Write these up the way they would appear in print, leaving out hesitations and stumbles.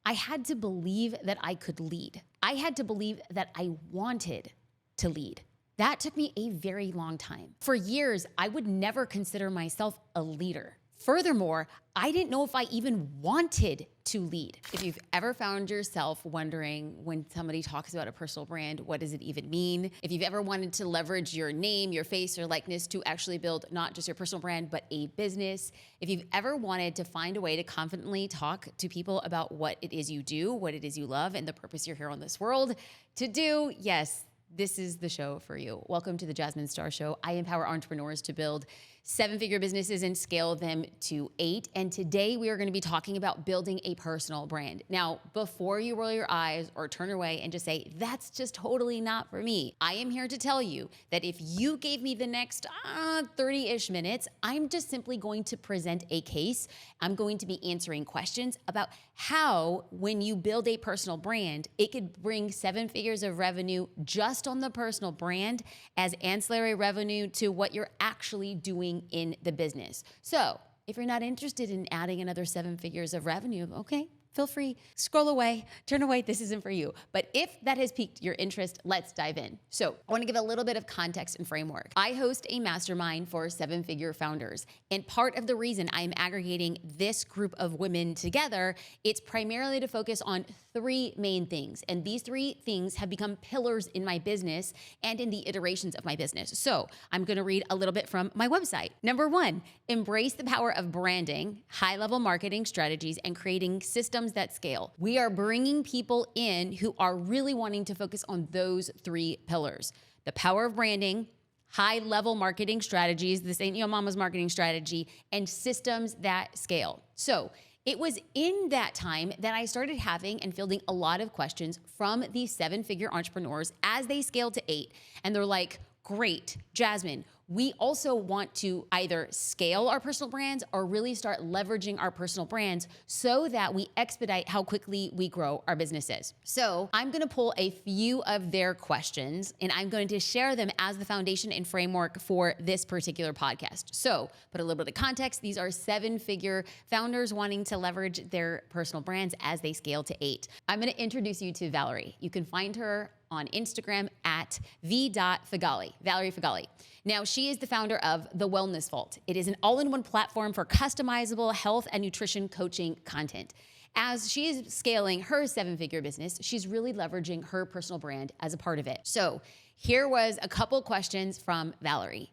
I had to believe that I could lead. I had to believe that I wanted to lead. That took me a very long time. For years, I would never consider myself a leader. Furthermore, I didn't know if I even wanted to lead. If you've ever found yourself wondering when somebody talks about a personal brand, what does it even mean? If you've ever wanted to leverage your name, your face, your likeness to actually build not just your personal brand, but a business. If you've ever wanted to find a way to confidently talk to people about what it is you do, what it is you love, and the purpose you're here on this world to do, yes, this is the show for you. Welcome to the Jasmine Star Show. I empower entrepreneurs to build seven-figure businesses and scale them to 8. And today we are going to be talking about building a personal brand. Now, before you roll your eyes or turn away and just say, that's just totally not for me, I am here to tell you that if you gave me the next 30-ish minutes, I'm just simply going to present a case. I'm going to be answering questions about how, when you build a personal brand, it could bring 7 figures of revenue just on the personal brand as ancillary revenue to what you're actually doing in the business. So if you're not interested in adding another 7 figures of revenue, okay, feel free, scroll away, turn away, this isn't for you. But if that has piqued your interest, let's dive in. So I want to give a little bit of context and framework. I host a mastermind for 7-figure founders. And part of the reason I'm aggregating this group of women together, it's primarily to focus on 3 main things. And these 3 things have become pillars in my business and in the iterations of my business. So I'm going to read a little bit from my website. Number 1, embrace the power of branding, high-level marketing strategies, and creating systems that scale. We are bringing people in who are really wanting to focus on those 3 pillars: the power of branding, high-level marketing strategies, this ain't your mama's marketing strategy, and systems that scale. So it was in that time that I started having and fielding a lot of questions from these 7-figure entrepreneurs as they scale to 8. And they're like, great, Jasmine, we also want to either scale our personal brands or really start leveraging our personal brands so that we expedite how quickly we grow our businesses. So I'm going to pull a few of their questions and I'm going to share them as the foundation and framework for this particular podcast. So put a little bit of context. These are 7-figure founders wanting to leverage their personal brands as they scale to 8. I'm going to introduce you to Valerie. You can find her on Instagram at v.fagali, Valerie Fagali. Now, she is the founder of The Wellness Vault. It is an all-in-one platform for customizable health and nutrition coaching content. As she is scaling her 7-figure business, she's really leveraging her personal brand as a part of it. So here was a couple questions from Valerie.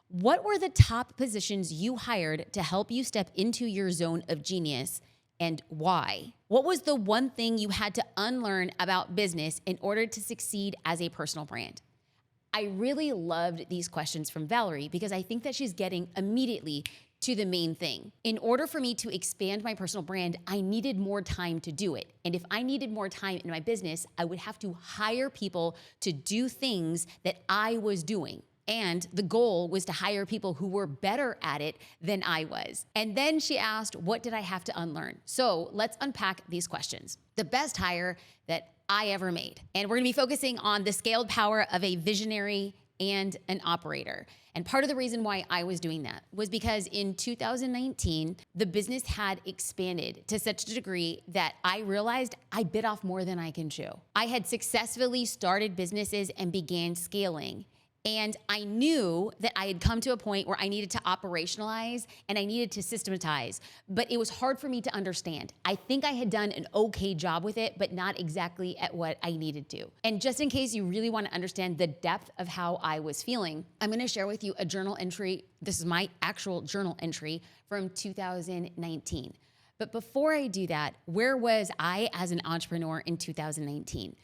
What were the top positions you hired to help you step into your zone of genius, and why? What was the one thing you had to unlearn about business in order to succeed as a personal brand? I really loved these questions from Valerie because I think that she's getting immediately to the main thing. In order for me to expand my personal brand, I needed more time to do it. And if I needed more time in my business, I would have to hire people to do things that I was doing. And the goal was to hire people who were better at it than I was. And then she asked, what did I have to unlearn? So let's unpack these questions. The best hire that I ever made. And we're gonna be focusing on the scaled power of a visionary and an operator. And part of the reason why I was doing that was because in 2019, the business had expanded to such a degree that I realized I bit off more than I can chew. I had successfully started businesses and began scaling. And I knew that I had come to a point where I needed to operationalize and I needed to systematize, but it was hard for me to understand. I think I had done an okay job with it, but not exactly at what I needed to. And just in case you really want to understand the depth of how I was feeling, I'm going to share with you a journal entry. This is my actual journal entry from 2019. But before I do that, where was I as an entrepreneur in 2019?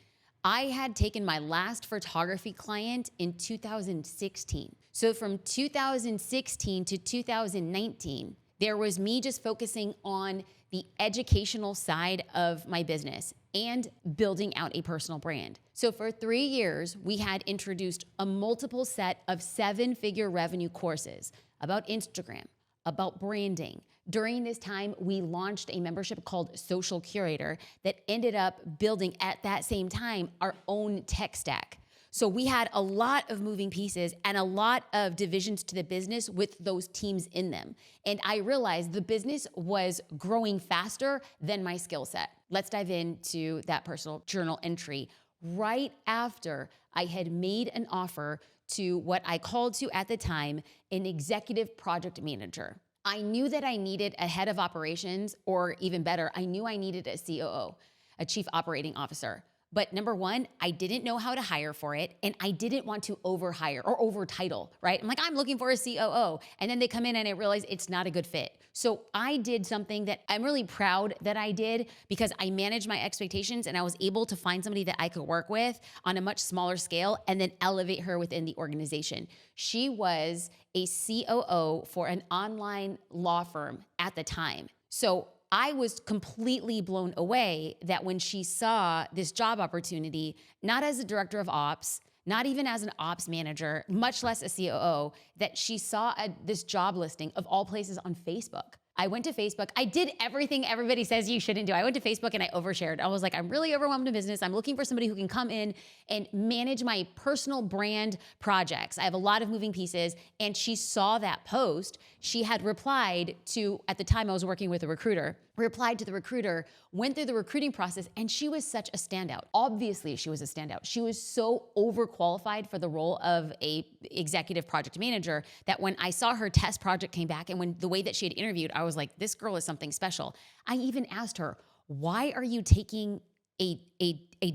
I had taken my last photography client in 2016. So from 2016 to 2019, there was me just focusing on the educational side of my business and building out a personal brand. So for 3 years, we had introduced a multiple set of 7-figure revenue courses about Instagram, about branding. During this time, we launched a membership called Social Curator that ended up building at that same time our own tech stack. So we had a lot of moving pieces and a lot of divisions to the business with those teams in them. And I realized the business was growing faster than my skill set. Let's dive into that personal journal entry. Right after I had made an offer to what I called to at the time an executive project manager. I knew that I needed a head of operations, or even better, I knew I needed a COO, a chief operating officer. But number one, I didn't know how to hire for it, and I didn't want to overhire or overtitle, right? I'm like, I'm looking for a COO. And then they come in and I realize it's not a good fit. So I did something that I'm really proud that I did, because I managed my expectations and I was able to find somebody that I could work with on a much smaller scale and then elevate her within the organization. She was a COO for an online law firm at the time. So I was completely blown away that when she saw this job opportunity, not as a director of ops, not even as an ops manager, much less a COO, that she saw this job listing of all places on Facebook. I went to Facebook. I did everything everybody says you shouldn't do. I went to Facebook and I overshared. I was like, I'm really overwhelmed in business. I'm looking for somebody who can come in and manage my personal brand projects. I have a lot of moving pieces. And she saw that post. She had replied to, at the time I was working with a recruiter, replied to the recruiter, went through the recruiting process, and she was such a standout. Obviously, she was a standout. She was so overqualified for the role of a executive project manager that when I saw her test project came back and when the way that she had interviewed, I was like, this girl is something special. I even asked her, why are you taking a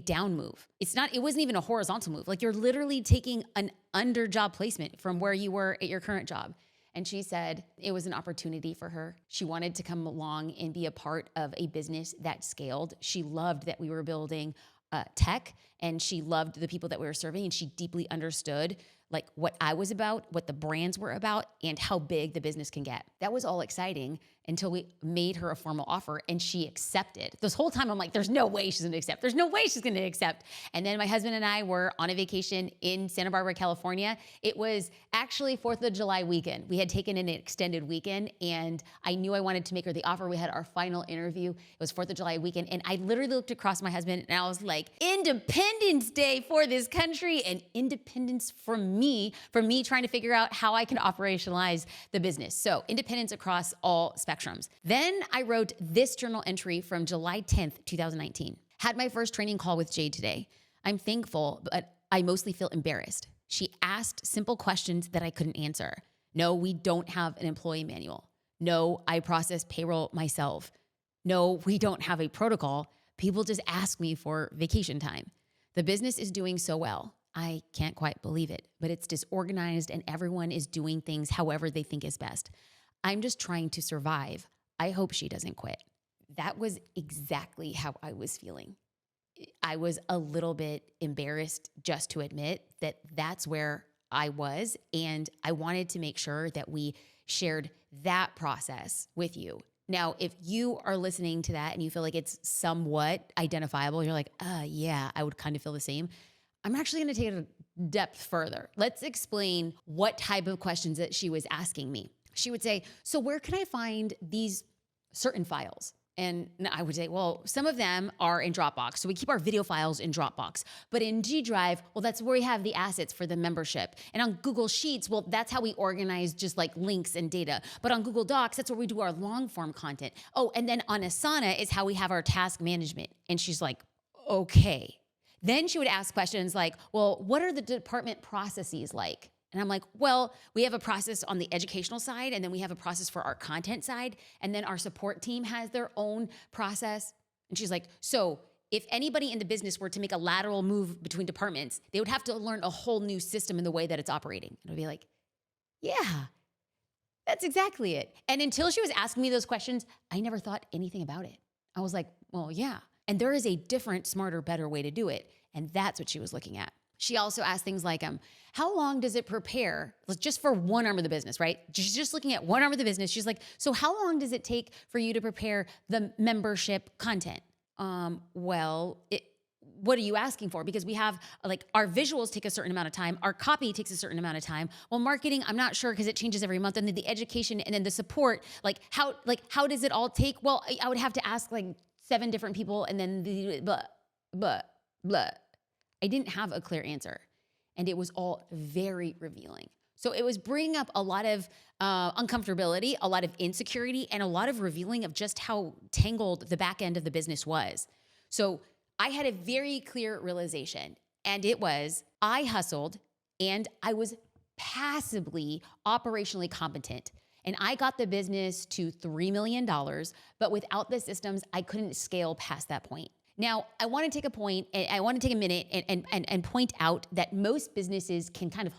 down move? It wasn't even a horizontal move. Like, you're literally taking an under job placement from where you were at your current job. And she said it was an opportunity for her. She wanted to come along and be a part of a business that scaled. She loved that we were building tech, and she loved the people that we were serving, and she deeply understood like what I was about, what the brands were about, and how big the business can get. That was all exciting until we made her a formal offer and she accepted. This whole time I'm like, there's no way she's gonna accept. There's no way she's gonna accept. And then my husband and I were on a vacation in Santa Barbara, California. It was actually 4th of July weekend. We had taken an extended weekend and I knew I wanted to make her the offer. We had our final interview. It was 4th of July weekend. And I literally looked across my husband and I was like, Independence Day for this country and independence from me trying to figure out how I can operationalize the business. So independence across all spectrums. Then I wrote this journal entry from July 10th, 2019. Had my first training call with Jade today. I'm thankful, but I mostly feel embarrassed. She asked simple questions that I couldn't answer. No, we don't have an employee manual. No, I process payroll myself. No, we don't have a protocol. People just ask me for vacation time. The business is doing so well. I can't quite believe it, but it's disorganized and everyone is doing things however they think is best. I'm just trying to survive. I hope she doesn't quit. That was exactly how I was feeling. I was a little bit embarrassed just to admit that that's where I was. And I wanted to make sure that we shared that process with you. Now, if you are listening to that and you feel like it's somewhat identifiable, you're like, yeah, I would kind of feel the same. I'm actually going to take it a depth further. Let's explain what type of questions that she was asking me. She would say, so where can I find these certain files? And I would say, well, some of them are in Dropbox. So we keep our video files in Dropbox. But in G Drive, well, that's where we have the assets for the membership. And on Google Sheets, well, that's how we organize just like links and data. But on Google Docs, that's where we do our long form content. Oh, and then on Asana is how we have our task management. And she's like, okay. Then she would ask questions like, well, what are the department processes like? And I'm like, well, we have a process on the educational side, and then we have a process for our content side, and then our support team has their own process. And she's like, so if anybody in the business were to make a lateral move between departments, they would have to learn a whole new system in the way that it's operating. And I'd be like, yeah, that's exactly it. And until she was asking me those questions, I never thought anything about it. I was like, well, yeah. And there is a different, smarter, better way to do it. And that's what she was looking at. She also asked things like, how long does it prepare just for one arm of the business, right? She's just looking at one arm of the business. She's like, so how long does it take for you to prepare the membership content? What are you asking for? Because we have like our visuals take a certain amount of time. Our copy takes a certain amount of time. Well, marketing, I'm not sure because it changes every month. And then the education and then the support, how does it all take? Well, I would have to ask like 7 different people and then the blah, blah, blah. I didn't have a clear answer. And it was all very revealing. So it was bringing up a lot of uncomfortability, a lot of insecurity, and a lot of revealing of just how tangled the back end of the business was. So I had a very clear realization, and it was I hustled and I was passively operationally competent. And I got the business to $3 million, but without the systems, I couldn't scale past that point. Now, I want to take a minute and point out that most businesses can kind of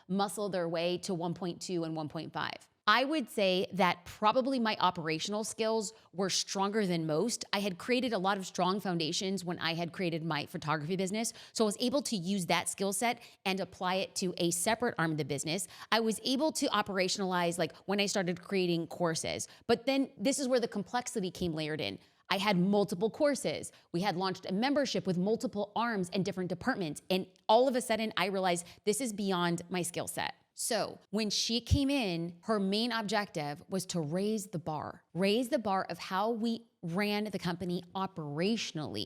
muscle their way to 1.2 and 1.5. I would say that probably my operational skills were stronger than most. I had created a lot of strong foundations when I had created my photography business. So I was able to use that skill set and apply it to a separate arm of the business. I was able to operationalize like when I started creating courses. But then this is where the complexity came layered in. I had multiple courses. We had launched a membership with multiple arms and different departments. And all of a sudden, I realized this is beyond my skill set. So when she came in, her main objective was to raise the bar of how we ran the company operationally.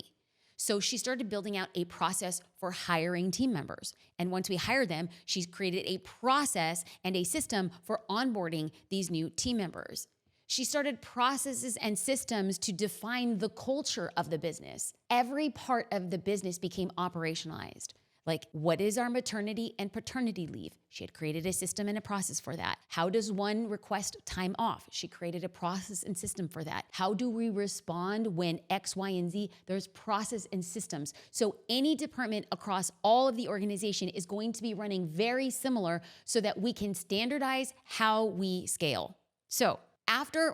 So she started building out a process for hiring team members. And once we hired them, she's created a process and a system for onboarding these new team members. She started processes and systems to define the culture of the business. Every part of the business became operationalized. Like, what is our maternity and paternity leave? She had created a system and a process for that. How does one request time off? She created a process and system for that. How do we respond when X, Y, and Z? There's process and systems. So any department across all of the organization is going to be running very similar so that we can standardize how we scale. So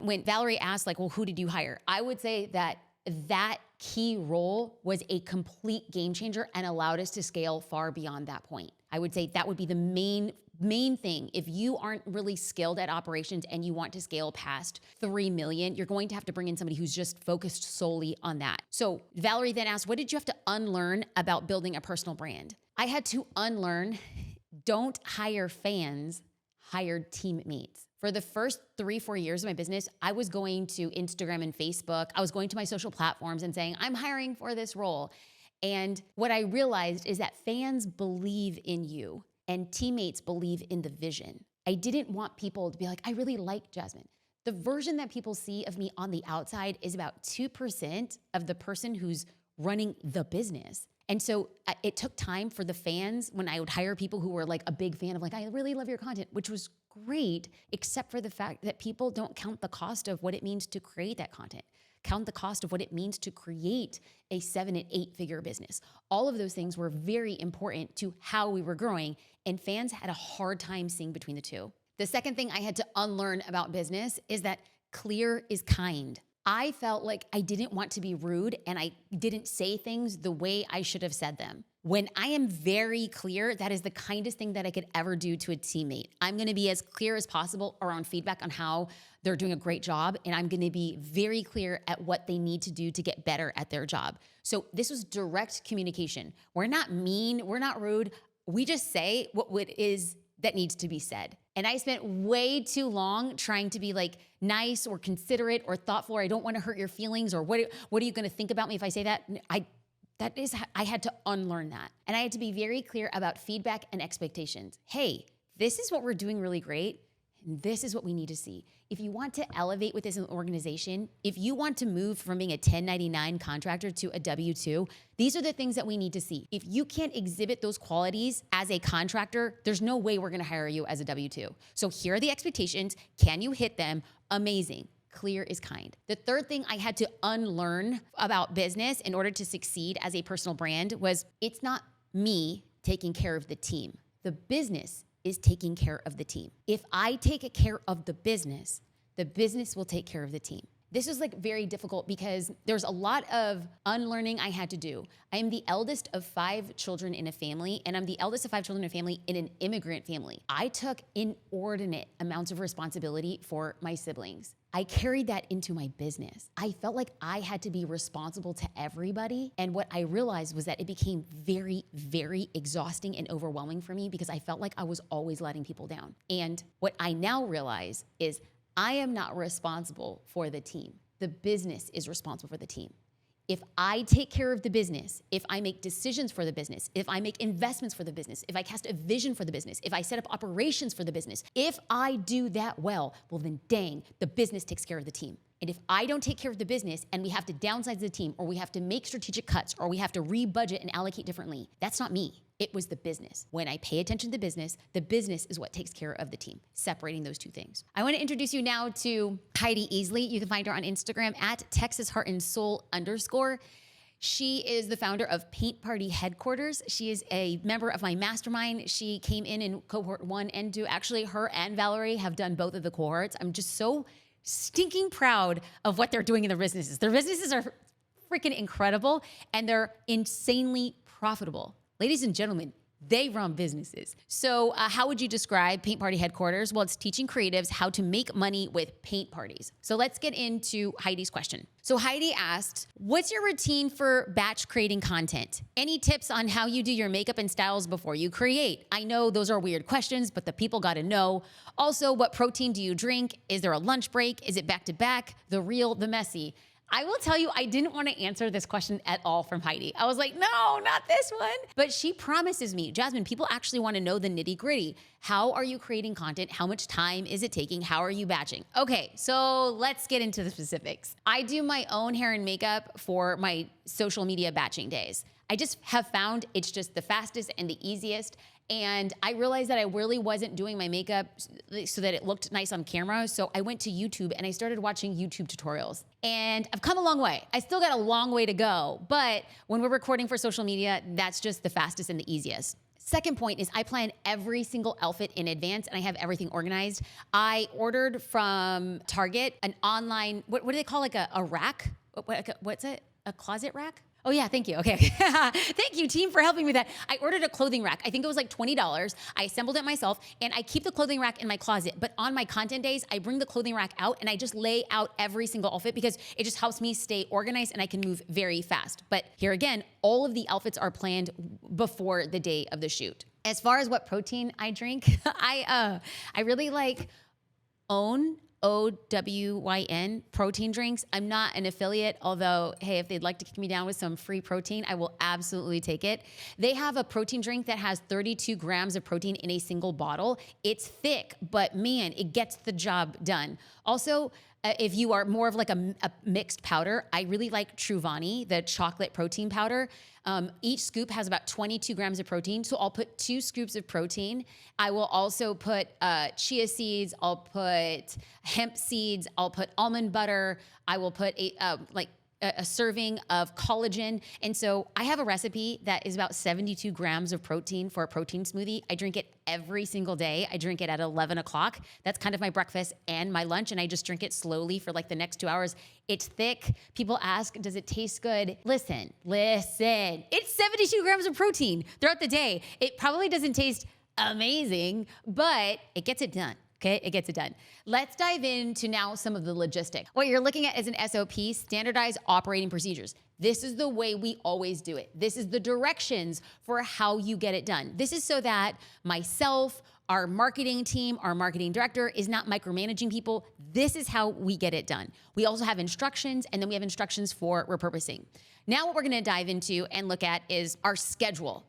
when Valerie asked, like, well, who did you hire? I would say that key role was a complete game changer and allowed us to scale far beyond that point. I would say that would be the main thing. If you aren't really skilled at operations and you want to scale past 3 million, you're going to have to bring in somebody who's just focused solely on that. So Valerie then asked, what did you have to unlearn about building a personal brand? I had to unlearn, don't hire fans, hire teammates. For the first 3-4 years of my business, I was going to Instagram and Facebook. I was going to my social platforms and saying, I'm hiring for this role. And what I realized is that fans believe in you and teammates believe in the vision. I didn't want people to be like, I really like Jasmine. The version that people see of me on the outside is about 2% of the person who's running the business. And so it took time for the fans when I would hire people who were like a big fan of like, I really love your content, which was great, except for the fact that people don't count the cost of what it means to create that content, count the cost of what it means to create a 7 and 8 figure business. All of those things were very important to how we were growing, and fans had a hard time seeing between the two. The second thing I had to unlearn about business is that clear is kind. I felt like I didn't want to be rude and I didn't say things the way I should have said them. When I am very clear, that is the kindest thing that I could ever do to a teammate. I'm going to be as clear as possible around feedback on how they're doing a great job, and I'm going to be very clear at what they need to do to get better at their job. So this was direct communication. We're not mean, we're not rude. We just say what is that needs to be said. And I spent way too long trying to be like nice or considerate or thoughtful, or I don't want to hurt your feelings, or what are you going to think about me if I say that? I had to unlearn that. And I had to be very clear about feedback and expectations. Hey, this is what we're doing really great, and this is what we need to see. If you want to elevate with this organization, if you want to move from being a 1099 contractor to a W-2, these are the things that we need to see. If you can't exhibit those qualities as a contractor, there's no way we're going to hire you as a W-2. So here are the expectations. Can you hit them? Amazing. Clear is kind. The third thing I had to unlearn about business in order to succeed as a personal brand was it's not me taking care of the team. The business is taking care of the team. If I take care of the business will take care of the team. This was like very difficult because there's a lot of unlearning I had to do. I am the eldest of 5 children in a family, and I'm the eldest of 5 children in a family in an immigrant family. I took inordinate amounts of responsibility for my siblings. I carried that into my business. I felt like I had to be responsible to everybody. And what I realized was that it became very, very exhausting and overwhelming for me because I felt like I was always letting people down. And what I now realize is I am not responsible for the team. The business is responsible for the team. If I take care of the business, if I make decisions for the business, if I make investments for the business, if I cast a vision for the business, if I set up operations for the business, if I do that well, well then dang, the business takes care of the team. And if I don't take care of the business and we have to downsize the team or we have to make strategic cuts or we have to rebudget and allocate differently, that's not me. It was the business. When I pay attention to the business is what takes care of the team, separating those two things. I want to introduce you now to Heidi Easley. You can find her on Instagram at TexasHeartandSoul_. She is the founder of Paint Party Headquarters. She is a member of my mastermind. She came in cohort 1 and 2. Actually, her and Valerie have done both of the cohorts. I'm just so stinking proud of what they're doing in their businesses. Their businesses are freaking incredible and they're insanely profitable. Ladies and gentlemen, they run businesses. So how would you describe Paint Party Headquarters? Well, it's teaching creatives how to make money with paint parties. So let's get into Heidi's question. So Heidi asked, what's your routine for batch creating content? Any tips on how you do your makeup and styles before you create? I know those are weird questions, but the people got to know. Also, what protein do you drink? Is there a lunch break? Is it back to back? The real, the messy. I will tell you, I didn't want to answer this question at all from Heidi. I was like, no, not this one. But she promises me, Jasmine, people actually want to know the nitty gritty. How are you creating content? How much time is it taking? How are you batching? Okay, so let's get into the specifics. I do my own hair and makeup for my social media batching days. I just have found it's just the fastest and the easiest. And I realized that I really wasn't doing my makeup so that it looked nice on camera. So I went to YouTube and I started watching YouTube tutorials. And I've come a long way. I still got a long way to go. But when we're recording for social media, that's just the fastest and the easiest. Second point is I plan every single outfit in advance and I have everything organized. I ordered from Target an online, what do they call like a rack? What's it? A closet rack? Oh yeah, thank you. Okay. Thank you, team, for helping me with that. I ordered a clothing rack. I think it was like $20. I assembled it myself and I keep the clothing rack in my closet. But on my content days, I bring the clothing rack out and I just lay out every single outfit because it just helps me stay organized and I can move very fast. But here again, all of the outfits are planned before the day of the shoot. As far as what protein I drink, I really like OWYN protein drinks. I'm not an affiliate, although, hey, if they'd like to kick me down with some free protein, I will absolutely take it. They have a protein drink that has 32 grams of protein in a single bottle. It's thick, but man, it gets the job done. Also, if you are more of like a mixed powder, I really like Truvani, the chocolate protein powder. Each scoop has about 22 grams of protein. So I'll put 2 scoops of protein. I will also put chia seeds. I'll put hemp seeds. I'll put almond butter. I will put a serving of collagen. And so I have a recipe that is about 72 grams of protein for a protein smoothie. I drink it every single day. I drink it at 11 o'clock. That's kind of my breakfast and my lunch. And I just drink it slowly for like the next 2 hours. It's thick. People ask, does it taste good? Listen. It's 72 grams of protein throughout the day. It probably doesn't taste amazing, but it gets it done. Okay, it gets it done. Let's dive into now some of the logistics. What you're looking at is an SOP, standardized operating procedures. This is the way we always do it. This is the directions for how you get it done. This is so that myself, our marketing team, our marketing director is not micromanaging people. This is how we get it done. We also have instructions, and then we have instructions for repurposing. Now what we're gonna dive into and look at is our schedule.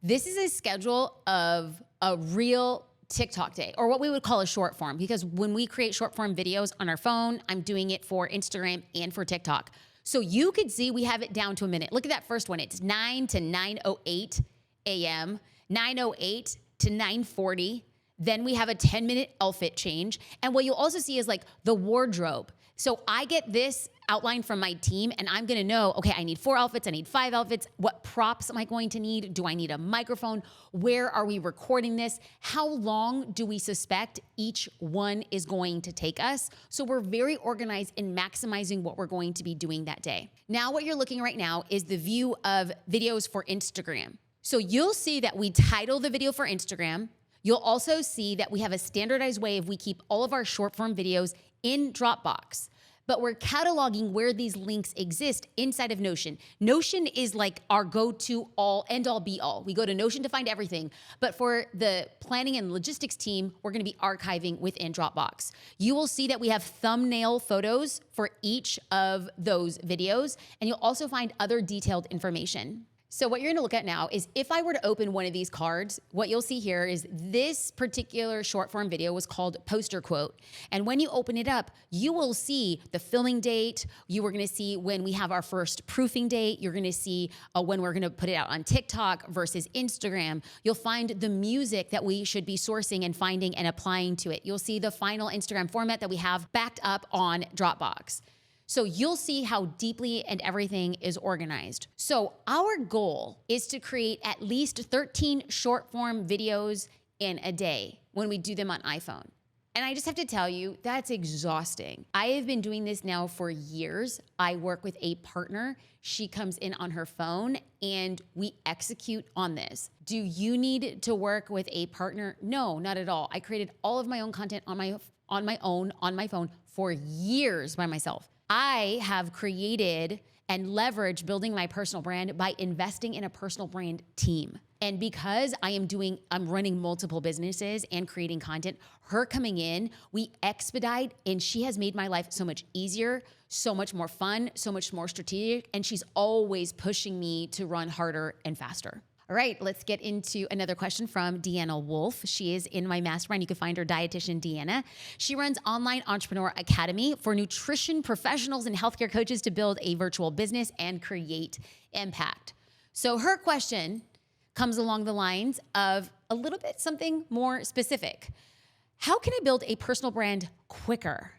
This is a schedule of a real TikTok day, or what we would call a short form, because when we create short form videos on our phone, I'm doing it for Instagram and for TikTok. So you could see we have it down to a minute. Look at that first one. It's 9 to 9:08 a.m., 9:08 to 9:40. Then we have a 10-minute outfit change. And what you'll also see is like the wardrobe. So I get this outline from my team and I'm gonna know, okay, I need 4 outfits, I need 5 outfits. What props am I going to need? Do I need a microphone? Where are we recording this? How long do we suspect each one is going to take us? So we're very organized in maximizing what we're going to be doing that day. Now what you're looking right now is the view of videos for Instagram. So you'll see that we title the video for Instagram. You'll also see that we have a standardized way of we keep all of our short form videos in Dropbox. but we're cataloging where these links exist inside of Notion. Notion is like our go-to end all be all. We go to Notion to find everything, but for the planning and logistics team, we're gonna be archiving within Dropbox. You will see that we have thumbnail photos for each of those videos, and you'll also find other detailed information. So what you're gonna look at now is if I were to open one of these cards, what you'll see here is this particular short form video was called Poster Quote. And when you open it up, you will see the filming date. You are gonna see when we have our first proofing date. You're gonna see when we're gonna put it out on TikTok versus Instagram. You'll find the music that we should be sourcing and finding and applying to it. You'll see the final Instagram format that we have backed up on Dropbox. So you'll see how deeply and everything is organized. So our goal is to create at least 13 short form videos in a day when we do them on iPhone. And I just have to tell you, that's exhausting. I have been doing this now for years. I work with a partner. She comes in on her phone and we execute on this. Do you need to work with a partner? No, not at all. I created all of my own content on my phone for years by myself. I have created and leveraged building my personal brand by investing in a personal brand team. And because I'm running multiple businesses and creating content, her coming in, we expedite, and she has made my life so much easier, so much more fun, so much more strategic, and she's always pushing me to run harder and faster. All right, let's get into another question from Deanna Wolf. She is in my mastermind. You can find her, Dietitian Deanna. She runs Online Entrepreneur Academy for nutrition professionals and healthcare coaches to build a virtual business and create impact. So her question comes along the lines of a little bit something more specific. How can I build a personal brand quicker?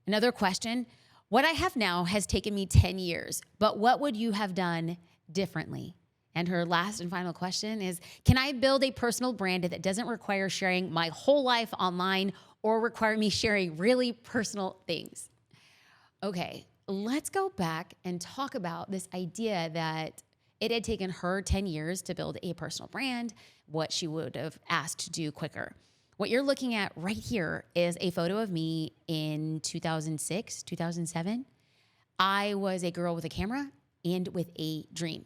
Another question, what I have now has taken me 10 years, but what would you have done differently? And her last and final question is, can I build a personal brand that doesn't require sharing my whole life online or require me sharing really personal things? Okay, let's go back and talk about this idea that it had taken her 10 years to build a personal brand, what she would have asked to do quicker. What you're looking at right here is a photo of me in 2006, 2007. I was a girl with a camera and with a dream.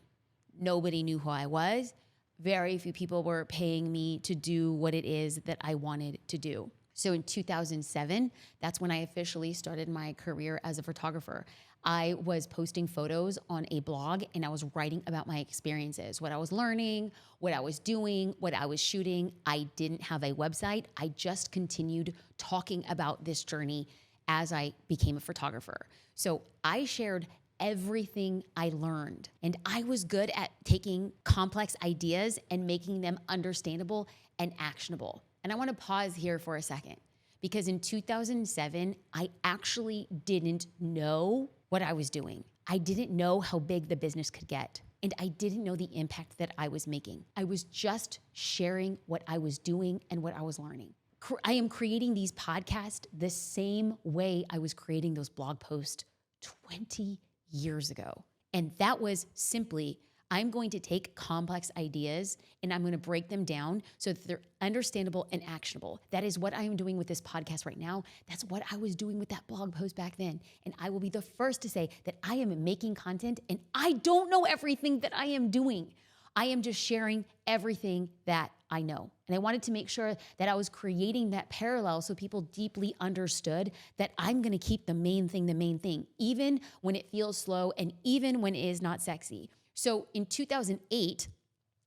Nobody knew who I was. Very few people were paying me to do what it is that I wanted to do. So in 2007, that's when I officially started my career as a photographer. I was posting photos on a blog and I was writing about my experiences, what I was learning, what I was doing, what I was shooting. I didn't have a website. I just continued talking about this journey as I became a photographer. So I shared everything I learned. And I was good at taking complex ideas and making them understandable and actionable. And I want to pause here for a second, because in 2007, I actually didn't know what I was doing. I didn't know how big the business could get. And I didn't know the impact that I was making. I was just sharing what I was doing and what I was learning. I am creating these podcasts the same way I was creating those blog posts 20 years ago. And that was simply, I'm going to take complex ideas and I'm going to break them down so that they're understandable and actionable. That is what I am doing with this podcast right now. That's what I was doing with that blog post back then. And I will be the first to say that I am making content and I don't know everything that I am doing. I am just sharing everything that I know. And I wanted to make sure that I was creating that parallel so people deeply understood that I'm going to keep the main thing, even when it feels slow and even when it is not sexy. So in 2008,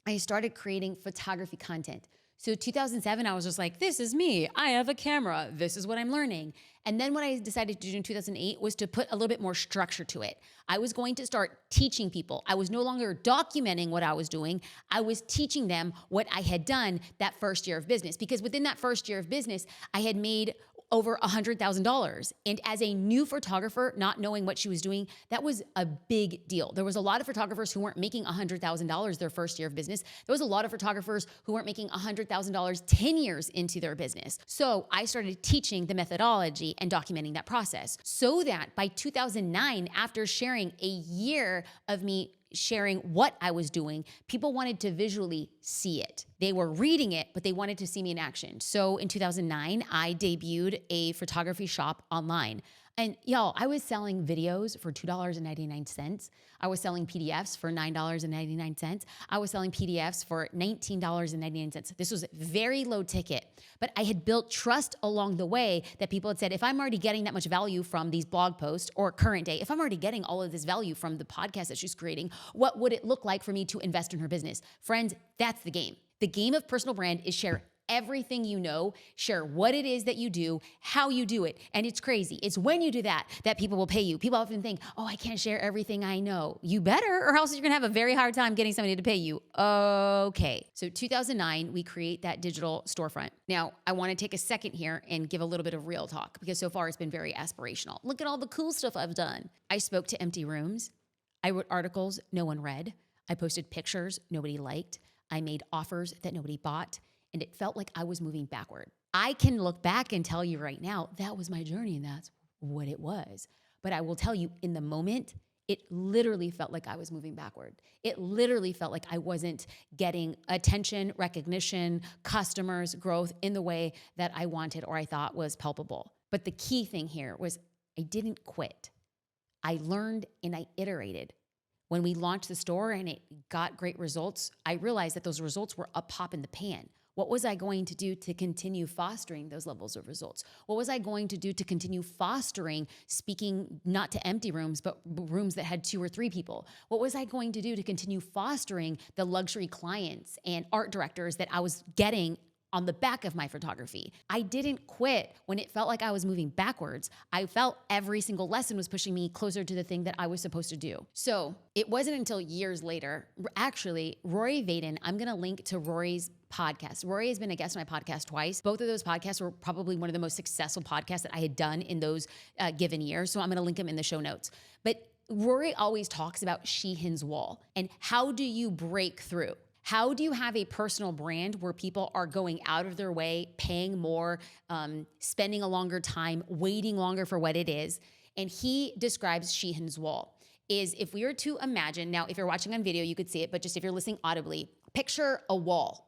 I started creating photography content. So 2007, I was just like, this is me. I have a camera. This is what I'm learning. And then what I decided to do in 2008 was to put a little bit more structure to it. I was going to start teaching people. I was no longer documenting what I was doing. I was teaching them what I had done that first year of business. Because within that first year of business, I had made over $100,000. And as a new photographer, not knowing what she was doing, that was a big deal. There was a lot of photographers who weren't making $100,000 their first year of business. There was a lot of photographers who weren't making $100,000 10 years into their business. So I started teaching the methodology and documenting that process so that by 2009, after sharing a year of me sharing what I was doing, people wanted to visually see it. They were reading it, but they wanted to see me in action. So in 2009, I debuted a photography shop online. And y'all, I was selling videos for $2.99. I was selling PDFs for $9.99. I was selling PDFs for $19.99. This was very low ticket, but I had built trust along the way that people had said, if I'm already getting that much value from these blog posts or current day, if I'm already getting all of this value from the podcast that she's creating, what would it look like for me to invest in her business? Friends, that's the game. The game of personal brand is share everything you know, share what it is that you do, how you do it. And it's crazy. It's when you do that people will pay you. People often think, oh, I can't share everything I know. You better, or else you're going to have a very hard time getting somebody to pay you. Okay. So 2009, we create that digital storefront. Now, I want to take a second here and give a little bit of real talk because so far it's been very aspirational. Look at all the cool stuff I've done. I spoke to empty rooms. I wrote articles no one read. I posted pictures nobody liked. I made offers that nobody bought. And it felt like I was moving backward. I can look back and tell you right now, that was my journey and that's what it was. But I will tell you in the moment, it literally felt like I was moving backward. It literally felt like I wasn't getting attention, recognition, customers, growth in the way that I wanted or I thought was palpable. But the key thing here was I didn't quit. I learned and I iterated. When we launched the store and it got great results, I realized that those results were a pop in the pan. What was I going to do to continue fostering those levels of results? What was I going to do to continue fostering speaking not to empty rooms, but rooms that had 2 or 3 people? What was I going to do to continue fostering the luxury clients and art directors that I was getting on the back of my photography? I didn't quit when it felt like I was moving backwards. I felt every single lesson was pushing me closer to the thing that I was supposed to do. So it wasn't until years later, actually, Rory Vaden, I'm going to link to Rory's podcast. Rory has been a guest on my podcast twice. Both of those podcasts were probably one of the most successful podcasts that I had done in those given years. So I'm going to link them in the show notes. But Rory always talks about Sheehan's wall and how do you break through? How do you have a personal brand where people are going out of their way, paying more, spending a longer time, waiting longer for what it is? And he describes Sheehan's wall is if we were to imagine, now if you're watching on video, you could see it, but just if you're listening audibly, picture a wall,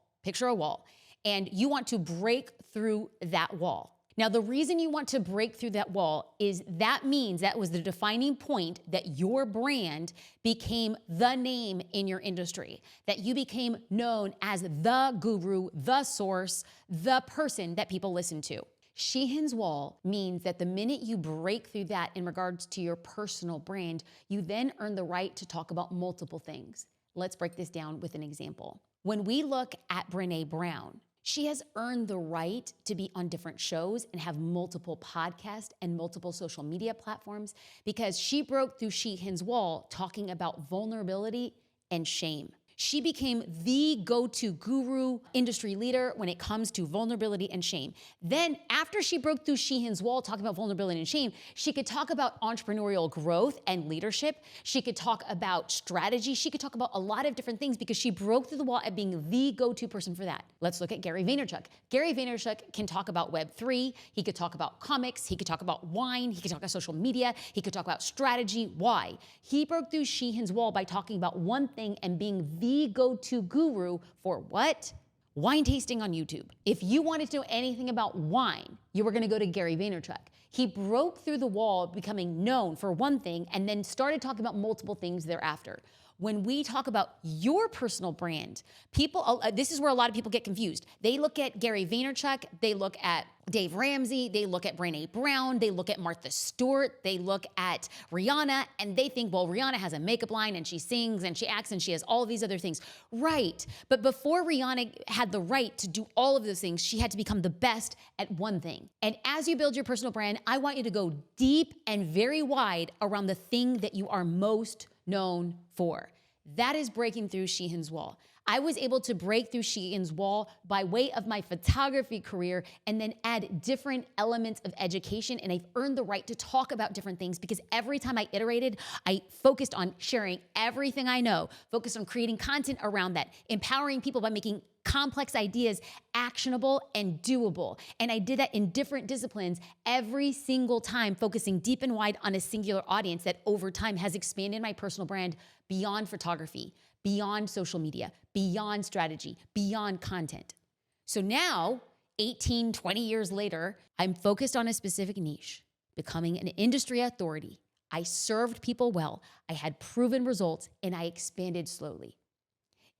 and you want to break through that wall. Now, the reason you want to break through that wall is that means that was the defining point that your brand became the name in your industry, that you became known as the guru, the source, the person that people listen to. Sheehan's wall means that the minute you break through that in regards to your personal brand, you then earn the right to talk about multiple things. Let's break this down with an example. When we look at Brené Brown, she has earned the right to be on different shows and have multiple podcasts and multiple social media platforms because she broke through Sheehan's wall talking about vulnerability and shame. She became the go-to guru industry leader when it comes to vulnerability and shame. Then after she broke through Sheehan's wall talking about vulnerability and shame, she could talk about entrepreneurial growth and leadership. She could talk about strategy. She could talk about a lot of different things because she broke through the wall at being the go-to person for that. Let's look at Gary Vaynerchuk. Gary Vaynerchuk can talk about Web3. He could talk about comics. He could talk about wine. He could talk about social media. He could talk about strategy. Why? He broke through Sheehan's wall by talking about one thing and being the go-to guru for what? Wine tasting on YouTube. If you wanted to know anything about wine, you were going to go to Gary Vaynerchuk. He broke through the wall, becoming known for one thing, and then started talking about multiple things thereafter. When we talk about your personal brand, people, this is where a lot of people get confused. They look at Gary Vaynerchuk, they look at Dave Ramsey, they look at Brené Brown, they look at Martha Stewart, they look at Rihanna, and they think, well, Rihanna has a makeup line and she sings and she acts and she has all of these other things. Right, but before Rihanna had the right to do all of those things, she had to become the best at one thing. And as you build your personal brand, I want you to go deep and very wide around the thing that you are most known for. That is breaking through Sheehan's wall. I was able to break through Sheehan's wall by way of my photography career and then add different elements of education. And I've earned the right to talk about different things because every time I iterated, I focused on sharing everything I know, focused on creating content around that, empowering people by making complex ideas actionable and doable. And I did that in different disciplines every single time, focusing deep and wide on a singular audience that over time has expanded my personal brand beyond photography, beyond social media, beyond strategy, beyond content. So now, 18, 20 years later, I'm focused on a specific niche becoming an industry authority. I served people well, I had proven results, and I expanded slowly.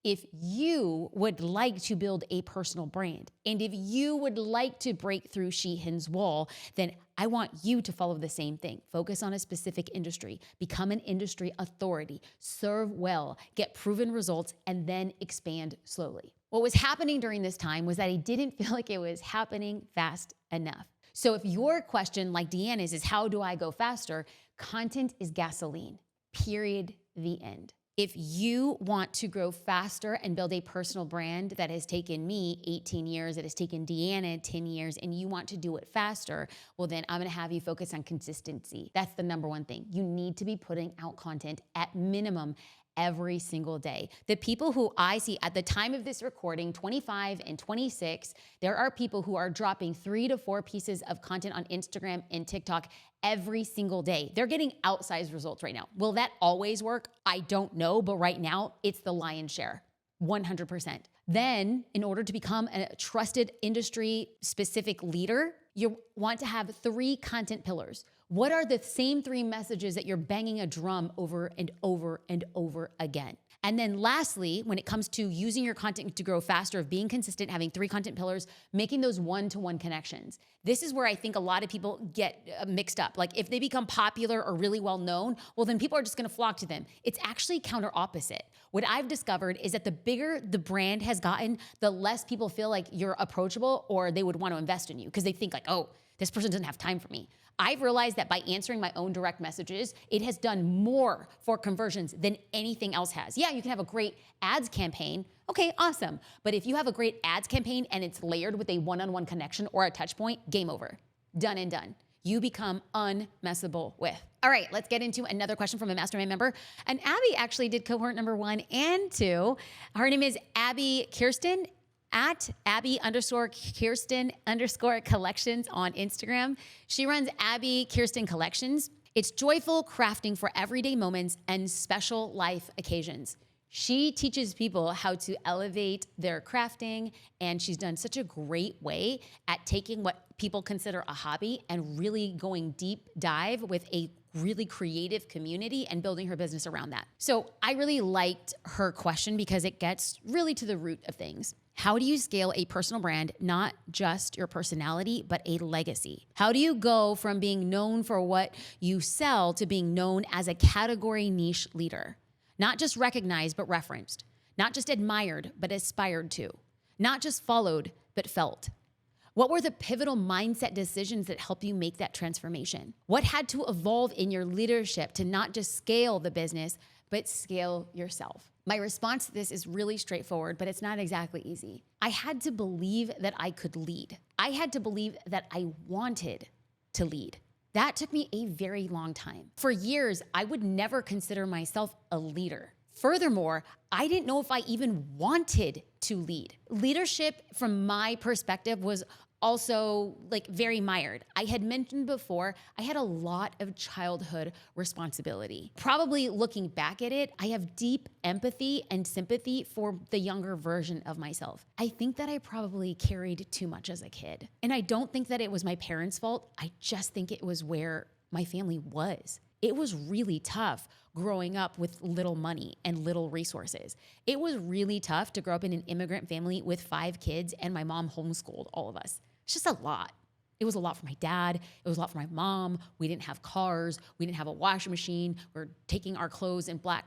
If you would like to build a personal brand, and if you would like to break through Sheehan's wall, then I want you to follow the same thing. Focus on a specific industry, become an industry authority, serve well, get proven results, and then expand slowly. What was happening during this time was that I didn't feel like it was happening fast enough. So if your question, like Deanna's, is how do I go faster? Content is gasoline, period, the end. If you want to grow faster and build a personal brand that has taken me 18 years, that has taken Deanna 10 years, and you want to do it faster, well, then I'm gonna have you focus on consistency. That's the number one thing. You need to be putting out content at minimum every single day. The people who I see at the time of this recording, 25 and 26, there are people who are dropping 3 to 4 pieces of content on Instagram and TikTok every single day. They're getting outsized results right now. Will that always work? I don't know, but right now it's the lion's share, 100%. Then, in order to become a trusted industry specific leader, you want to have 3 content pillars. What are the same 3 messages that you're banging a drum over and over and over again? And then lastly, when it comes to using your content to grow faster, of being consistent, having 3 content pillars, making those one-to-one connections. This is where I think a lot of people get mixed up. Like if they become popular or really well known, well, then people are just gonna flock to them. It's actually counter opposite. What I've discovered is that the bigger the brand has gotten, the less people feel like you're approachable or they would want to invest in you because they think like, oh, this person doesn't have time for me. I've realized that by answering my own direct messages, it has done more for conversions than anything else has. Yeah, you can have a great ads campaign. Okay, awesome. But if you have a great ads campaign and it's layered with a one-on-one connection or a touch point, game over. Done and done. You become unmessable with. All right, let's get into another question from a mastermind member. And Abby actually did cohort number 1 and 2. Her name is Abby Kirsten, at Abby_Kirsten_collections on Instagram. She runs Abby Kirsten Collections. It's joyful crafting for everyday moments and special life occasions. She teaches people how to elevate their crafting, and she's done such a great way at taking what people consider a hobby and really going deep dive with a really creative community and building her business around that. So I really liked her question because it gets really to the root of things. How do you scale a personal brand, not just your personality, but a legacy? How do you go from being known for what you sell to being known as a category niche leader? Not just recognized, but referenced. Not just admired, but aspired to. Not just followed, but felt. What were the pivotal mindset decisions that helped you make that transformation? What had to evolve in your leadership to not just scale the business, but scale yourself? My response to this is really straightforward, but it's not exactly easy. I had to believe that I could lead. I had to believe that I wanted to lead. That took me a very long time. For years, I would never consider myself a leader. Furthermore, I didn't know if I even wanted to lead. Leadership, from my perspective, was also like very mired. I had mentioned before, I had a lot of childhood responsibility. Probably looking back at it, I have deep empathy and sympathy for the younger version of myself. I think that I probably carried too much as a kid. And I don't think that it was my parents' fault. I just think it was where my family was. It was really tough growing up with little money and little resources. It was really tough to grow up in an immigrant family with 5 kids and my mom homeschooled all of us. It's just a lot. It was a lot for my dad. It was a lot for my mom. We didn't have cars. We didn't have a washing machine. We're taking our clothes in black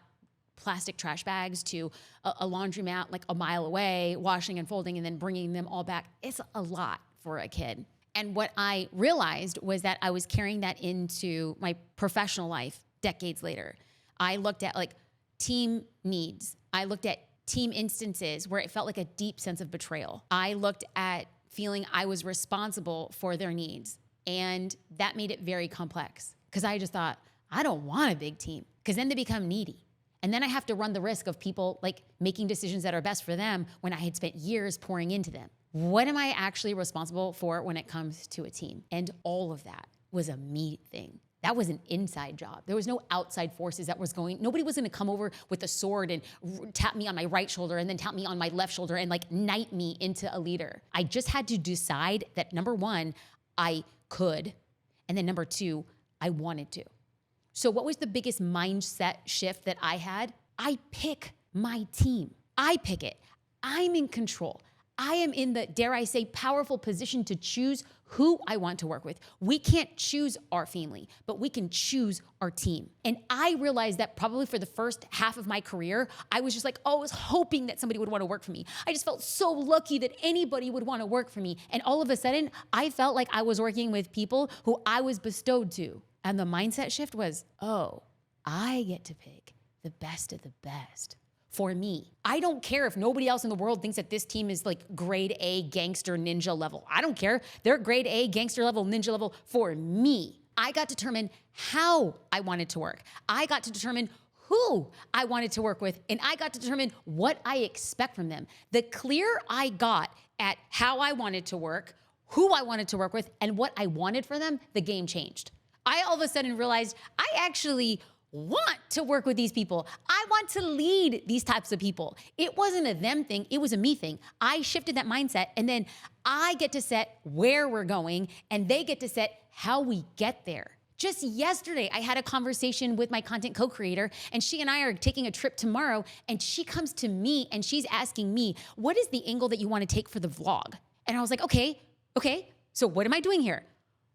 plastic trash bags to a laundromat like a mile away, washing and folding, and then bringing them all back. It's a lot for a kid. And what I realized was that I was carrying that into my professional life decades later. I looked at like team needs. I looked at team instances where it felt like a deep sense of betrayal. I looked at feeling I was responsible for their needs. And that made it very complex because I just thought, I don't want a big team because then they become needy. And then I have to run the risk of people like making decisions that are best for them when I had spent years pouring into them. What am I actually responsible for when it comes to a team? And all of that was a me thing. That was an inside job. There was no outside forces that was going, nobody was gonna come over with a sword and tap me on my right shoulder and then tap me on my left shoulder and like knight me into a leader. I just had to decide that number one, I could, And then number two, I wanted to. So what was the biggest mindset shift that I had? I pick my team. I pick it. I'm in control. I am in the, dare I say, powerful position to choose who I want to work with. We can't choose our family, but we can choose our team. And I realized that probably for the first half of my career, I was just like, oh, I was hoping that somebody would want to work for me. I just felt so lucky that anybody would want to work for me. And all of a sudden, I felt like I was working with people who I was bestowed to. And the mindset shift was, oh, I get to pick the best of the best. For me, I don't care if nobody else in the world thinks that this team is like grade A gangster ninja level. I don't care. They're grade A gangster level, ninja level for me. I got to determine how I wanted to work. I got to determine who I wanted to work with, and I got to determine what I expect from them. The clearer I got at how I wanted to work, who I wanted to work with, and what I wanted for them, the game changed. I all of a sudden realized I actually want to work with these people. I want to lead these types of people. It wasn't a them thing, it was a me thing. I shifted that mindset, and then I get to set where we're going, and they get to set how we get there. Just yesterday, I had a conversation with my content co-creator, and she and I are taking a trip tomorrow, and she comes to me and she's asking me, what is the angle that you want to take for the vlog? And I was like, okay, so what am I doing here?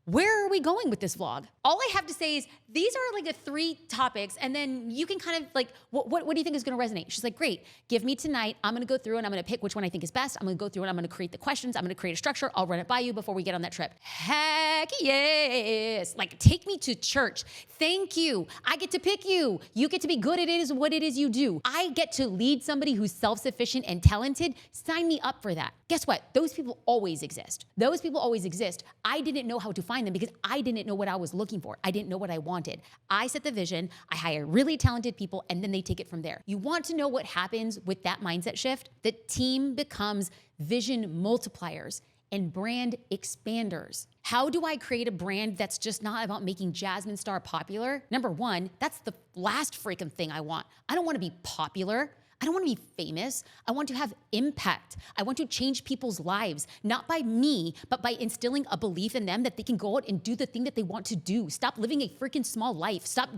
Where are we going with this vlog? All I have to say is these are like the 3 topics, and then you can kind of like, what do you think is gonna resonate? She's like, great, give me tonight. I'm gonna go through and I'm gonna pick which one I think is best. I'm gonna go through and I'm gonna create the questions. I'm gonna create a structure. I'll run it by you before we get on that trip. Heck yes. Like, take me to church. Thank you. I get to pick you. You get to be good at it, is what it is you do. I get to lead somebody who's self-sufficient and talented. Sign me up for that. Guess what? Those people always exist. Those people always exist. I didn't know how to find them because I didn't know what I was looking for. I didn't know what I wanted. I set the vision, I hire really talented people, and then they take it from there. You want to know what happens with that mindset shift? The team becomes vision multipliers and brand expanders. How do I create a brand that's just not about making Jasmine Star popular? Number one, that's the last freaking thing I want. I don't want to be popular. I don't want to be famous. I want to have impact. I want to change people's lives, not by me, but by instilling a belief in them that they can go out and do the thing that they want to do. Stop living a freaking small life. Stop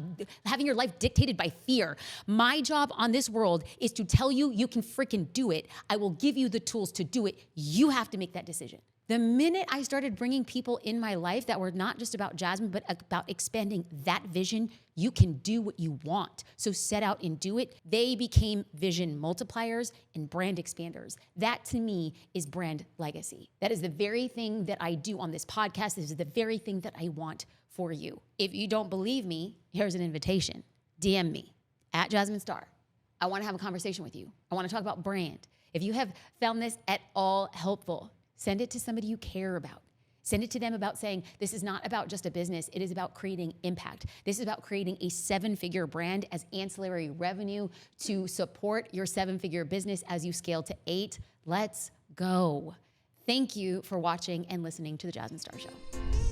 having your life dictated by fear. My job on this world is to tell you you can freaking do it. I will give you the tools to do it. You have to make that decision. The minute I started bringing people in my life that were not just about Jasmine, but about expanding that vision, you can do what you want. So set out and do it. They became vision multipliers and brand expanders. That to me is brand legacy. That is the very thing that I do on this podcast. This is the very thing that I want for you. If you don't believe me, here's an invitation. DM me at Jasmine Star. I want to have a conversation with you. I want to talk about brand. If you have found this at all helpful, send it to somebody you care about. Send it to them about saying, this is not about just a business. It is about creating impact. This is about creating a 7-figure brand as ancillary revenue to support your 7-figure business as you scale to 8. Let's go. Thank you for watching and listening to The Jasmine Star Show.